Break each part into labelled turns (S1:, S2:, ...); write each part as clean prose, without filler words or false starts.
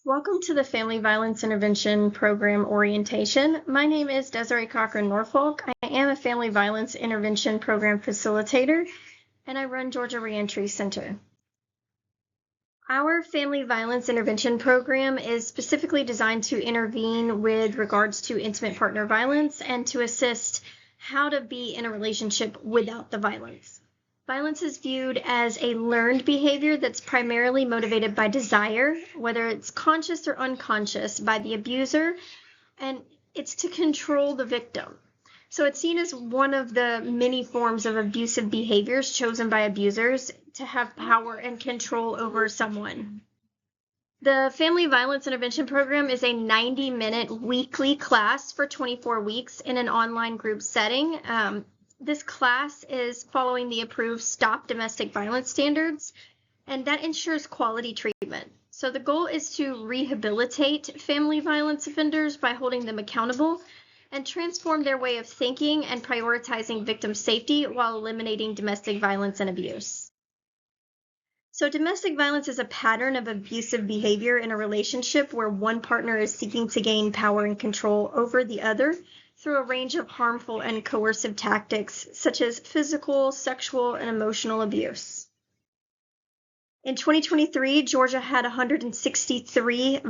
S1: Welcome to the Family Violence Intervention Program Orientation. My name is Desiree Cochran-Norfolk. I am a Family Violence Intervention Program Facilitator, and I run Georgia Reentry Center. Our Family Violence Intervention Program is specifically designed to intervene with regards to intimate partner violence and to assist how to be in a relationship without the violence. Violence is viewed as a learned behavior that's primarily motivated by desire, whether it's conscious or unconscious, by the abuser, and it's to control the victim. So it's seen as one of the many forms of abusive behaviors chosen by abusers to have power and control over someone. The Family Violence Intervention Program is a 90-minute weekly class for 24 weeks in an online group setting. This class is following the approved Stop Domestic Violence standards, and that ensures quality treatment. So the goal is to rehabilitate family violence offenders by holding them accountable and transform their way of thinking and prioritizing victim safety while eliminating domestic violence and abuse. So domestic violence is a pattern of abusive behavior in a relationship where one partner is seeking to gain power and control over the other through a range of harmful and coercive tactics such as physical, sexual, and emotional abuse. In 2023, Georgia had 163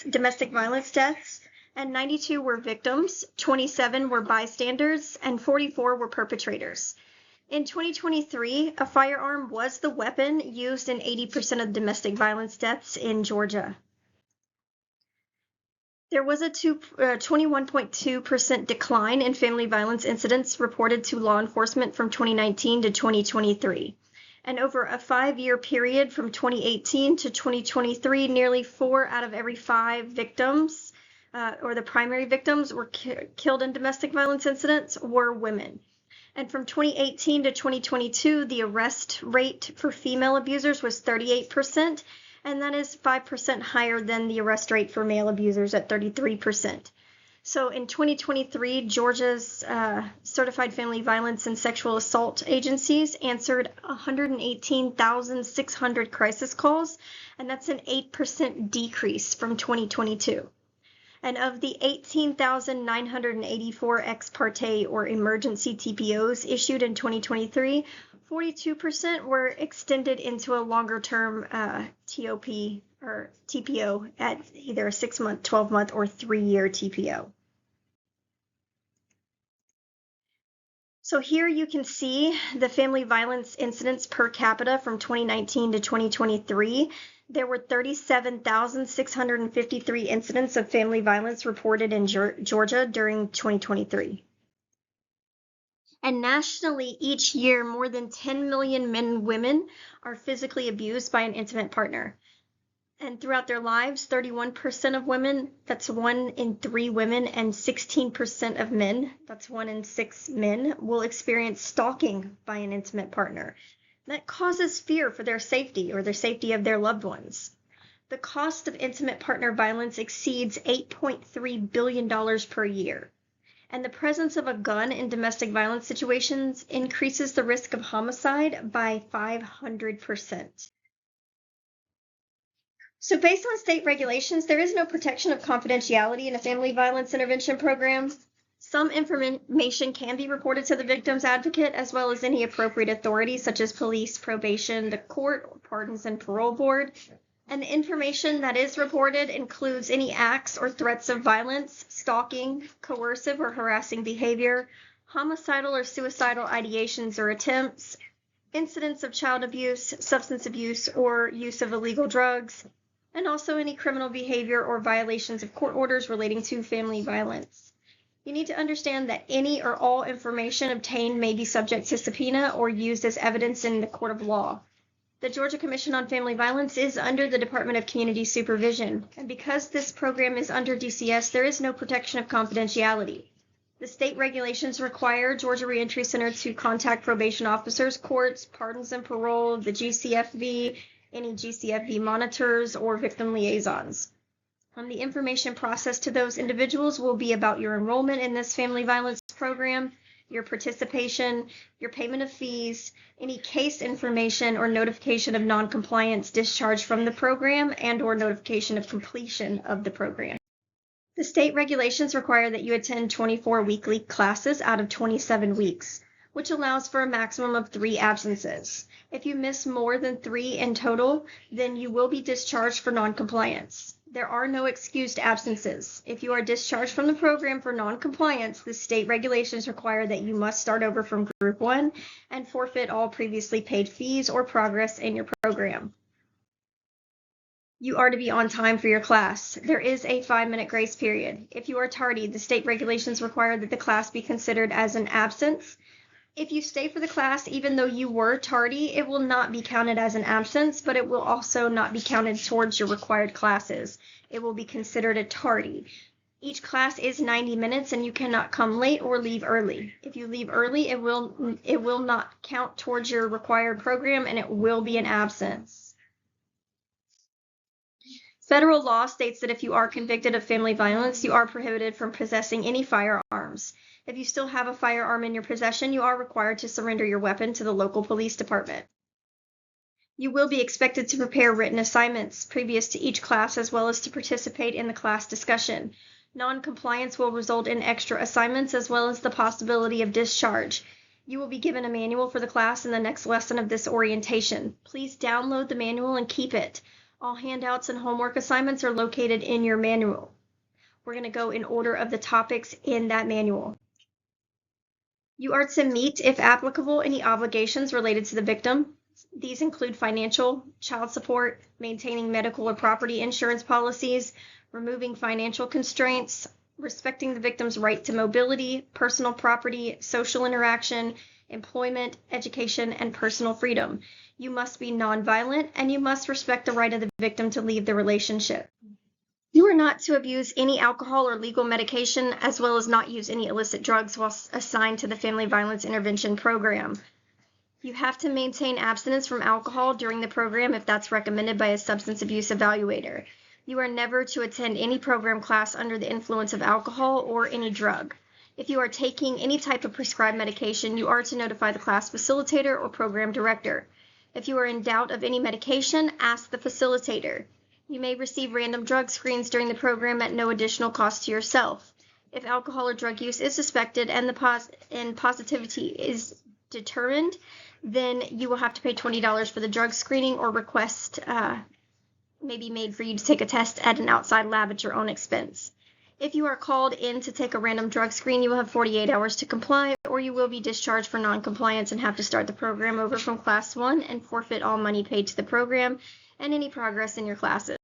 S1: domestic violence deaths, and 92 were victims, 27 were bystanders, and 44 were perpetrators. In 2023, a firearm was the weapon used in 80% of domestic violence deaths in Georgia. There was a 21.2% decline in family violence incidents reported to law enforcement from 2019 to 2023. And over a 5-year period from 2018 to 2023, nearly 4 out of every 5 victims, or the primary victims, were killed in domestic violence incidents were women. And from 2018 to 2022, the arrest rate for female abusers was 38%. And that is 5% higher than the arrest rate for male abusers at 33%. So in 2023, Georgia's certified family violence and sexual assault agencies answered 118,600 crisis calls, and that's an 8% decrease from 2022. And of the 18,984 ex parte or emergency TPOs issued in 2023, 42% were extended into a longer-term TOP or TPO at either a 6-month, 12-month, or 3-year TPO. So here you can see the family violence incidents per capita from 2019 to 2023. There were 37,653 incidents of family violence reported in Georgia during 2023. And nationally, each year, more than 10 million men and women are physically abused by an intimate partner. And throughout their lives, 31% of women, that's 1 in 3 women, and 16% of men, that's 1 in 6 men, will experience stalking by an intimate partner. That causes fear for their safety or the safety of their loved ones. The cost of intimate partner violence exceeds $8.3 billion per year. And the presence of a gun in domestic violence situations increases the risk of homicide by 500%. So based on state regulations, there is no protection of confidentiality in a family violence intervention program. Some information can be reported to the victim's advocate as well as any appropriate authority such as police, probation, the court, or pardons and parole board. And the information that is reported includes any acts or threats of violence, stalking, coercive or harassing behavior, homicidal or suicidal ideations or attempts, incidents of child abuse, substance abuse, or use of illegal drugs, and also any criminal behavior or violations of court orders relating to family violence. You need to understand that any or all information obtained may be subject to subpoena or used as evidence in the court of law. The Georgia Commission on Family Violence is under the Department of Community Supervision, and because this program is under DCS, there is no protection of confidentiality. The state regulations require Georgia Reentry Center to contact probation officers, courts, pardons and parole, the GCFV, any GCFV monitors, or victim liaisons. The information processed to those individuals will be about your enrollment in this family violence program, your participation, your payment of fees, any case information or notification of non-compliance, discharge from the program, and or notification of completion of the program. The state regulations require that you attend 24 weekly classes out of 27 weeks, which allows for a maximum of 3 absences. If you miss more than 3 in total, then you will be discharged for non-compliance. There are no excused absences. If you are discharged from the program for non-compliance, the state regulations require that you must start over from Group 1 and forfeit all previously paid fees or progress in your program. You are to be on time for your class. There is a 5-minute grace period. If you are tardy, the state regulations require that the class be considered as an absence. If you stay for the class, even though you were tardy, it will not be counted as an absence, but it will also not be counted towards your required classes. It will be considered a tardy. Each class is 90 minutes and you cannot come late or leave early. If you leave early, it will not count towards your required program and it will be an absence. Federal law states that if you are convicted of family violence, you are prohibited from possessing any firearms. If you still have a firearm in your possession, you are required to surrender your weapon to the local police department. You will be expected to prepare written assignments previous to each class as well as to participate in the class discussion. Non-compliance will result in extra assignments as well as the possibility of discharge. You will be given a manual for the class in the next lesson of this orientation. Please download the manual and keep it. All handouts and homework assignments are located in your manual. We're going to go in order of the topics in that manual. You are to meet, if applicable, any obligations related to the victim. These include financial, child support, maintaining medical or property insurance policies, removing financial constraints, respecting the victim's right to mobility, personal property, social interaction, employment, education, and personal freedom. You must be nonviolent, and you must respect the right of the victim to leave the relationship. You are not to abuse any alcohol or legal medication, as well as not use any illicit drugs while assigned to the Family Violence Intervention Program. You have to maintain abstinence from alcohol during the program if that's recommended by a substance abuse evaluator. You are never to attend any program class under the influence of alcohol or any drug. If you are taking any type of prescribed medication, you are to notify the class facilitator or program director. If you are in doubt of any medication, ask the facilitator. You may receive random drug screens during the program at no additional cost to yourself. If alcohol or drug use is suspected and positivity is determined, then you will have to pay $20 for the drug screening or request may be made for you to take a test at an outside lab at your own expense. If you are called in to take a random drug screen, you will have 48 hours to comply, or you will be discharged for non-compliance and have to start the program over from Class 1 and forfeit all money paid to the program and any progress in your classes.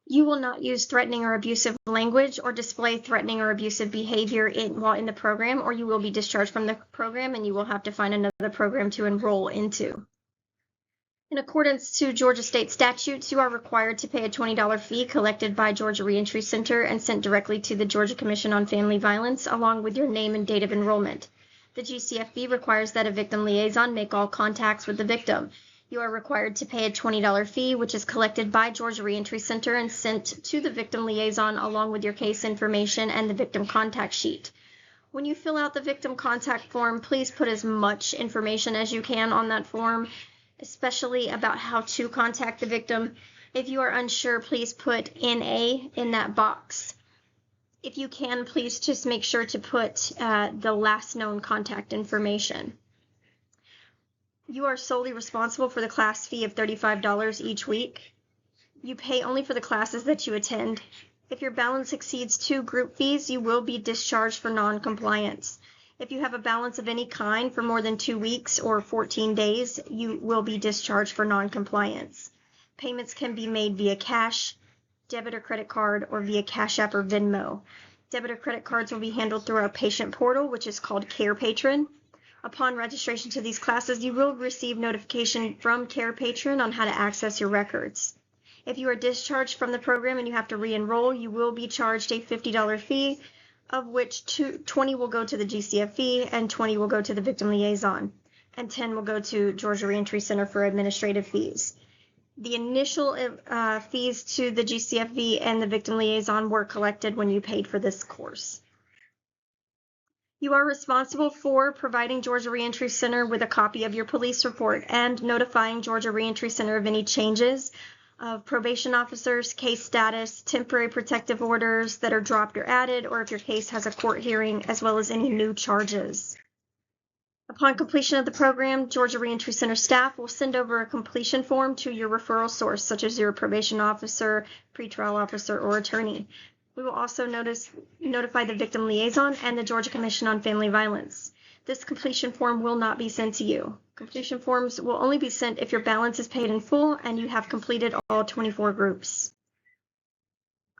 S1: You will not use threatening or abusive language or display threatening or abusive behavior while in the program, or you will be discharged from the program and you will have to find another program to enroll into. In accordance to Georgia state statutes, you are required to pay a $20 fee collected by Georgia Reentry Center and sent directly to the Georgia Commission on Family Violence, along with your name and date of enrollment. The GCFV requires that a victim liaison make all contacts with the victim. You are required to pay a $20 fee, which is collected by Georgia Reentry Center and sent to the victim liaison along with your case information and the victim contact sheet. When you fill out the victim contact form, please put as much information as you can on that form, especially about how to contact the victim. If you are unsure, please put NA in that box. If you can, please just make sure to put the last known contact information. You are solely responsible for the class fee of $35 each week. You pay only for the classes that you attend. If your balance exceeds 2 group fees, you will be discharged for non-compliance. If you have a balance of any kind for more than 2 weeks or 14 days, you will be discharged for non-compliance. Payments can be made via cash, debit or credit card, or via Cash App or Venmo. Debit or credit cards will be handled through our patient portal, which is called Care Patron. Upon registration to these classes, you will receive notification from Care Patron on how to access your records. If you are discharged from the program and you have to re-enroll, you will be charged a $50 fee, of which $20 will go to the GCFV and $20 will go to the victim liaison, and $10 will go to Georgia Reentry Center for administrative fees. The initial fees to the GCFV and the victim liaison were collected when you paid for this course. You are responsible for providing Georgia Reentry Center with a copy of your police report and notifying Georgia Reentry Center of any changes of probation officers, case status, temporary protective orders that are dropped or added, or if your case has a court hearing, as well as any new charges. Upon completion of the program, Georgia Reentry Center staff will send over a completion form to your referral source, such as your probation officer, pretrial officer, or attorney. We will also notify the victim liaison and the Georgia Commission on Family Violence. This completion form will not be sent to you. Completion forms will only be sent if your balance is paid in full and you have completed all 24 groups.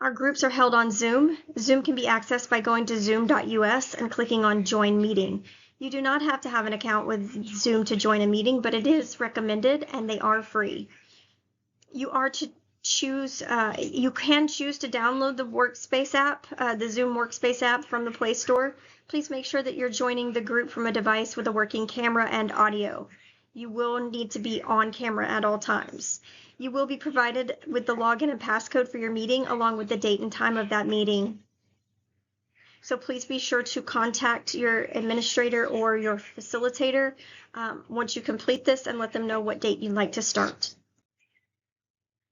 S1: Our groups are held on Zoom. Zoom can be accessed by going to zoom.us and clicking on Join Meeting. You do not have to have an account with Zoom to join a meeting, but it is recommended and they are free. You can choose to download the Workspace app, the Zoom Workspace app from the Play Store. Please make sure that you're joining the group from a device with a working camera and audio. You will need to be on camera at all times. You will be provided with the login and passcode for your meeting along with the date and time of that meeting. So please be sure to contact your administrator or your facilitator once you complete this and let them know what date you'd like to start.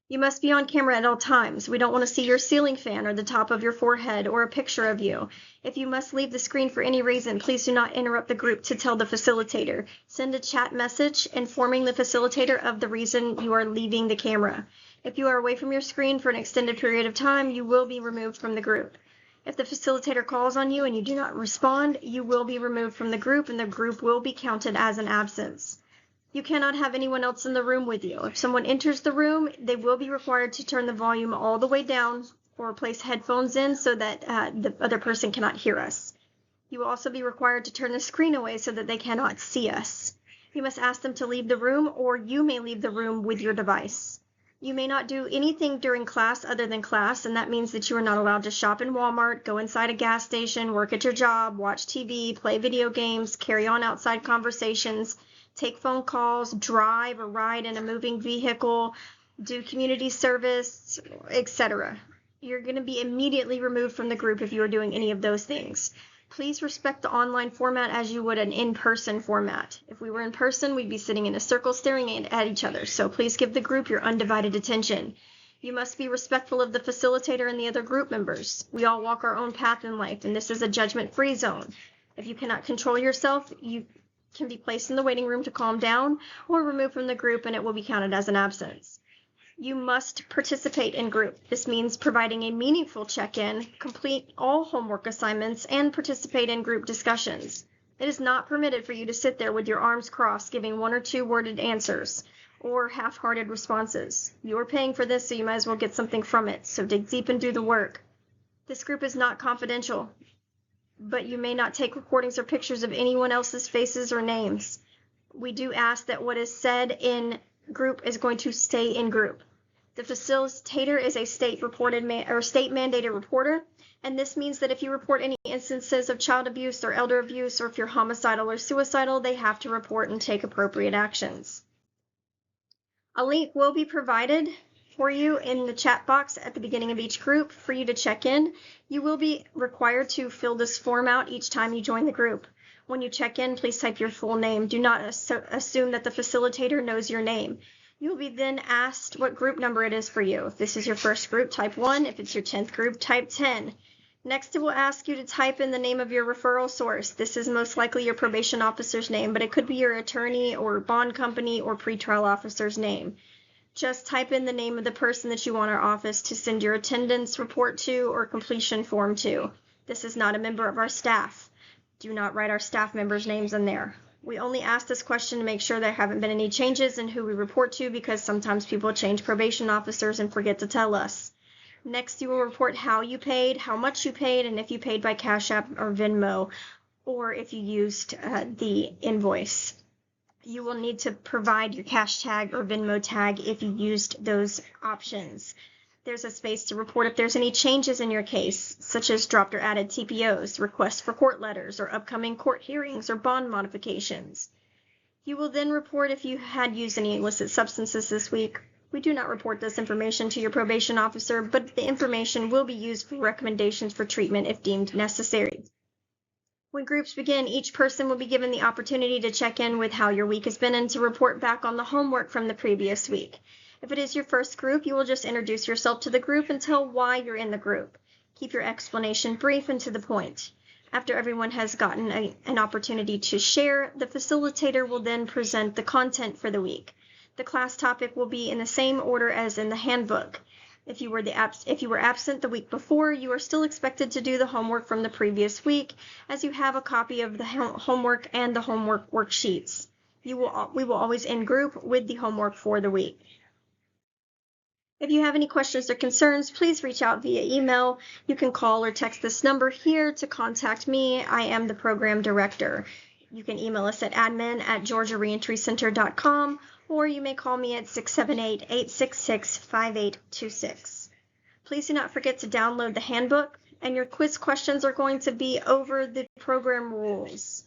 S1: You must be on camera at all times. We don't want to see your ceiling fan or the top of your forehead or a picture of you. If you must leave the screen for any reason, please do not interrupt the group to tell the facilitator. Send a chat message informing the facilitator of the reason you are leaving the camera. If you are away from your screen for an extended period of time, you will be removed from the group. If the facilitator calls on you and you do not respond, you will be removed from the group and the group will be counted as an absence. You cannot have anyone else in the room with you. If someone enters the room, they will be required to turn the volume all the way down or place headphones in so that the other person cannot hear us. You will also be required to turn the screen away so that they cannot see us. You must ask them to leave the room, or you may leave the room with your device. You may not do anything during class other than class, and that means that you are not allowed to shop in Walmart, go inside a gas station, work at your job, watch TV, play video games, carry on outside conversations, take phone calls, drive or ride in a moving vehicle, do community service, etc. You're going to be immediately removed from the group if you are doing any of those things. Please respect the online format as you would an in-person format. If we were in person, we'd be sitting in a circle staring at each other, so please give the group your undivided attention. You must be respectful of the facilitator and the other group members. We all walk our own path in life, and this is a judgment-free zone. If you cannot control yourself, you can be placed in the waiting room to calm down or removed from the group, and it will be counted as an absence. You must participate in group. This means providing a meaningful check-in, complete all homework assignments, and participate in group discussions. It is not permitted for you to sit there with your arms crossed giving one or two worded answers or half-hearted responses. You are paying for this, so you might as well get something from it, so dig deep and do the work. This group is not confidential, but you may not take recordings or pictures of anyone else's faces or names. We do ask that what is said in group is going to stay in group. The facilitator is a state mandated reporter, and this means that if you report any instances of child abuse or elder abuse, or if you're homicidal or suicidal, they have to report and take appropriate actions. A link will be provided for you in the chat box at the beginning of each group for you to check in. You will be required to fill this form out each time you join the group. When you check in, please type your full name. Do not assume that the facilitator knows your name. You will be then asked what group number it is for you. If this is your first group, type 1. If it's your 10th group, type 10. Next, it will ask you to type in the name of your referral source. This is most likely your probation officer's name, but it could be your attorney or bond company or pretrial officer's name. Just type in the name of the person that you want our office to send your attendance report to or completion form to. This is not a member of our staff. Do not write our staff members' names in there. We only ask this question to make sure there haven't been any changes in who we report to, because sometimes people change probation officers and forget to tell us. Next, you will report how you paid, how much you paid, and if you paid by Cash App or Venmo, or if you used the invoice. You will need to provide your cash tag or Venmo tag if you used those options. There's a space to report if there's any changes in your case, such as dropped or added TPOs, requests for court letters, or upcoming court hearings or bond modifications. You will then report if you had used any illicit substances this week. We do not report this information to your probation officer, but the information will be used for recommendations for treatment if deemed necessary. When groups begin, each person will be given the opportunity to check in with how your week has been and to report back on the homework from the previous week. If it is your first group, you will just introduce yourself to the group and tell why you're in the group. Keep your explanation brief and to the point. After everyone has gotten an opportunity to share, the facilitator will then present the content for the week. The class topic will be in the same order as in the handbook. If you were absent the week before, you are still expected to do the homework from the previous week, as you have a copy of the homework and the homework worksheets. We will always end group with the homework for the week. If you have any questions or concerns, please reach out via email. You can call or text this number here to contact me. I am the program director. You can email us at admin@georgiareentrycenter.com, or you may call me at 678-866-5826. Please do not forget to download the handbook, and your quiz questions are going to be over the program rules.